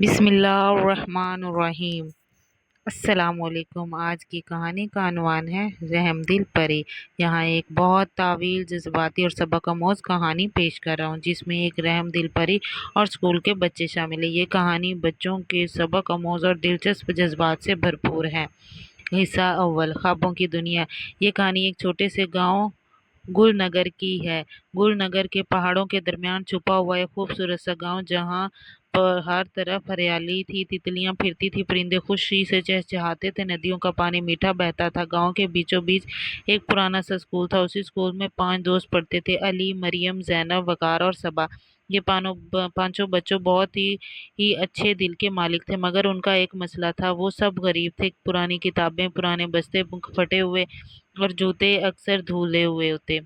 بسم اللہ الرحمن الرحیم۔ السلام علیکم۔ آج کی کہانی کا عنوان ہے رحم دل پری۔ یہاں ایک بہت طویل، جذباتی اور سبق آموز کہانی پیش کر رہا ہوں جس میں ایک رحم دل پری اور اسکول کے بچے شامل ہیں۔ یہ کہانی بچوں کے سبق آموز اور دلچسپ جذبات سے بھرپور ہے۔ حصہ اول، خوابوں کی دنیا۔ یہ کہانی ایک چھوٹے سے گاؤں گل نگر کی ہے۔ گل نگر کے پہاڑوں کے درمیان چھپا ہوا ایک خوبصورت سا گاؤں جہاں پر ہر طرف ہریالی تھی، تتلیاں پھرتی تھی، پرندے خوشی سے چہچہاتے تھے، ندیوں کا پانی میٹھا بہتا تھا۔ گاؤں کے بیچوں بیچ ایک پرانا سا اسکول تھا۔ اسی اسکول میں 5 دوست پڑھتے تھے: علی، مریم، زینب، وقار اور صبا۔ یہ پانچوں بچوں بہت ہی اچھے دل کے مالک تھے، مگر ان کا ایک مسئلہ تھا: وہ سب غریب تھے۔ پرانی کتابیں، پرانے بستے پھٹے ہوئے اور جوتے اکثر دھلے ہوئے ہوتے۔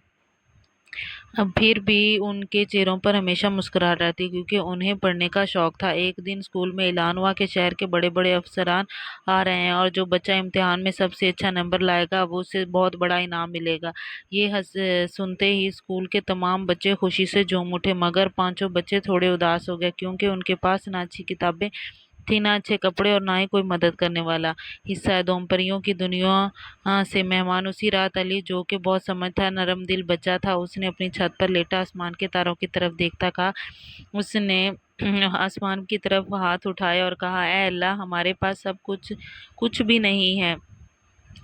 پھر بھی ان کے چہروں پر ہمیشہ مسکراہٹ رہتی کیونکہ انہیں پڑھنے کا شوق تھا۔ ایک دن اسکول میں اعلان ہوا کہ شہر کے بڑے بڑے افسران آ رہے ہیں اور جو بچہ امتحان میں سب سے اچھا نمبر لائے گا وہ اسے بہت بڑا انعام ملے گا۔ یہ سنتے ہی اسکول کے تمام بچے خوشی سے جھوم اٹھے، مگر 5 بچے تھوڑے اداس ہو گئے کیونکہ ان کے پاس نہ اچھی کتابیں تھی، نہ اچھے کپڑے اور نہ ہی کوئی مدد کرنے والا۔ حصہ دوم، پریوں کی دنیا سے مہمان۔ اسی رات علی، جو کہ بہت سمجھ تھا، نرم دل بچہ تھا، اس نے اپنی چھت پر لیٹا آسمان کے تاروں کی طرف دیکھتا کہا۔ اس نے آسمان کی طرف ہاتھ اٹھائے اور کہا: اے اللہ، ہمارے پاس سب کچھ بھی نہیں ہے،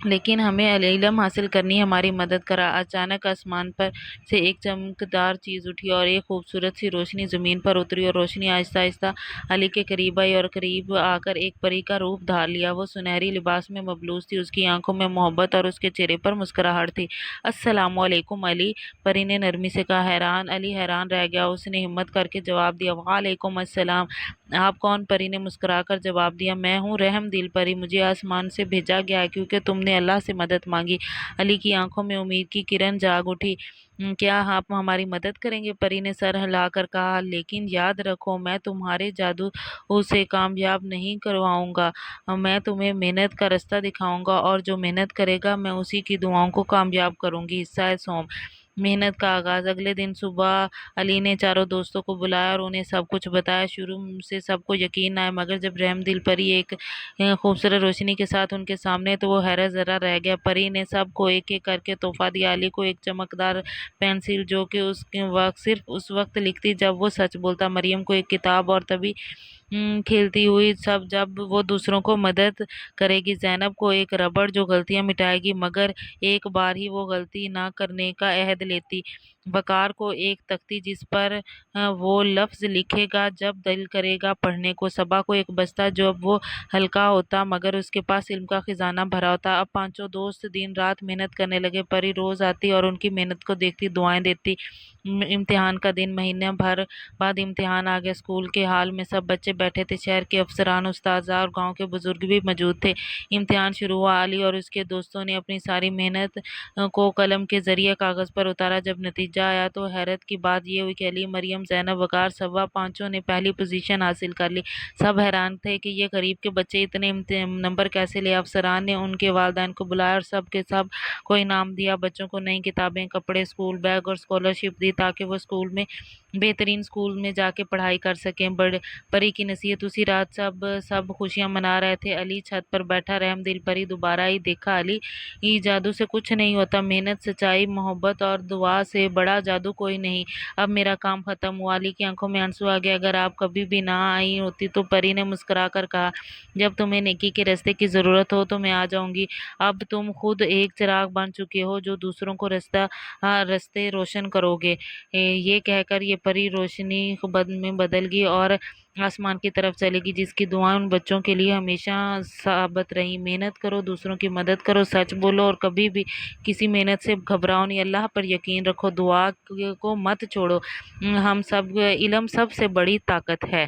لیکن ہمیں علم حاصل کرنی ہے، ہماری مدد کرا۔ اچانک آسمان پر سے ایک چمکدار چیز اٹھی اور ایک خوبصورت سی روشنی زمین پر اتری، اور روشنی آہستہ آہستہ علی کے قریب آئی اور قریب آ کر ایک پری کا روپ دھار لیا۔ وہ سنہری لباس میں ملبوس تھی، اس کی آنکھوں میں محبت اور اس کے چہرے پر مسکراہٹ تھی۔ السلام علیکم علی، پری نے نرمی سے کہا۔ علی حیران رہ گیا۔ اس نے ہمت کر کے جواب دیا: وعلیکم السلام، آپ کون؟ پری نے مسکرا کر جواب دیا: میں ہوں رحم دل پری، مجھے آسمان سے بھیجا گیا ہے کیونکہ تم نے اللہ سے مدد مانگی۔ علی کی آنکھوں میں امید کی کرن جاگ اٹھی۔ کیا آپ ہماری مدد کریں گے؟ پری نے سر ہلا کر کہا۔ لیکن یاد رکھو، میں تمہارے جادو سے کامیاب نہیں کرواؤں گا، میں تمہیں محنت کا راستہ دکھاؤں گا، اور جو محنت کرے گا میں اسی کی دعاؤں کو کامیاب کروں گی۔ حصہ سوم، محنت کا آغاز۔ اگلے دن صبح علی نے چاروں دوستوں کو بلایا اور انہیں سب کچھ بتایا۔ شروع سے سب کو یقین نہ آیا، مگر جب رحم دل پری ایک خوبصورت روشنی کے ساتھ ان کے سامنے تو وہ حیرت زدہ رہ گیا۔ پری نے سب کو ایک ایک کر کے تحفہ دیا۔ علی کو ایک چمکدار پینسل جو کہ صرف اس وقت لکھتی جب وہ سچ بولتا، مریم کو ایک کتاب اور طبی کھیلتی ہوئی سب جب وہ دوسروں کو مدد کرے گی، زینب کو ایک ربڑ جو غلطیاں مٹائے گی مگر ایک بار ہی وہ غلطی نہ کرنے کا عہد لیتی، وقار کو ایک تختی جس پر وہ لفظ لکھے گا جب دل کرے گا پڑھنے کو، صبا کو ایک بستہ جب وہ ہلکا ہوتا مگر اس کے پاس علم کا خزانہ بھرا ہوتا۔ اب 5 دوست دن رات محنت کرنے لگے۔ پری روز آتی اور ان کی محنت کو دیکھتی، دعائیں دیتی۔ امتحان کا دن، مہینے بھر بعد امتحان آ گیا۔ اسکول کے ہال میں سب بچے بیٹھے تھے، شہر کے افسران، اساتذہ اور گاؤں کے بزرگ بھی موجود تھے۔ امتحان شروع ہوا۔ علی اور اس کے دوستوں نے اپنی ساری محنت کو قلم کے ذریعے کاغذ پر اتارا۔ جب نتیجہ آیا تو حیرت کی بات یہ ہوئی کہ علی، مریم، زینب، وقار، صبا، 5 نے پہلی پوزیشن حاصل کر لی۔ سب حیران تھے کہ یہ غریب کے بچے اتنے نمبر کیسے لے۔ افسران نے ان کے والدین کو بلایا اور سب کے سب کو انعام دیا۔ بچوں کو نئی کتابیں، کپڑے، اسکول بیگ اور اسکالرشپ دی تاکہ وہ بہترین اسکول میں جا کے پڑھائی کر سکیں۔ پری کی نصیحت۔ اسی رات سب خوشیاں منا رہے تھے۔ علی چھت پر بیٹھا، رحم دل پری دوبارہ ہی دیکھا۔ علی، جادو سے کچھ نہیں ہوتا، محنت، سچائی، محبت اور دعا سے بڑا جادو کوئی نہیں۔ اب میرا کام ختم ہوا۔ علی کی آنکھوں میں آنسو آ گئے۔ اگر آپ کبھی بھی نہ آئی ہوتی تو، پری نے مسکرا کر کہا، جب تمہیں نیکی کے راستے کی ضرورت ہو تو میں آ جاؤں گی۔ اب تم خود ایک چراغ بن چکے ہو جو دوسروں کو راستے روشن کرو گے۔ یہ کہہ کر یہ پری روشنی میں بدل گئی اور آسمان کی طرف چلے گی، جس کی دعائیں ان بچوں کے لیے ہمیشہ ثابت رہیں۔ محنت کرو، دوسروں کی مدد کرو، سچ بولو اور کبھی بھی کسی محنت سے گھبراؤ نہیں۔ اللہ پر یقین رکھو، دعا کو مت چھوڑو۔ علم سب سے بڑی طاقت ہے۔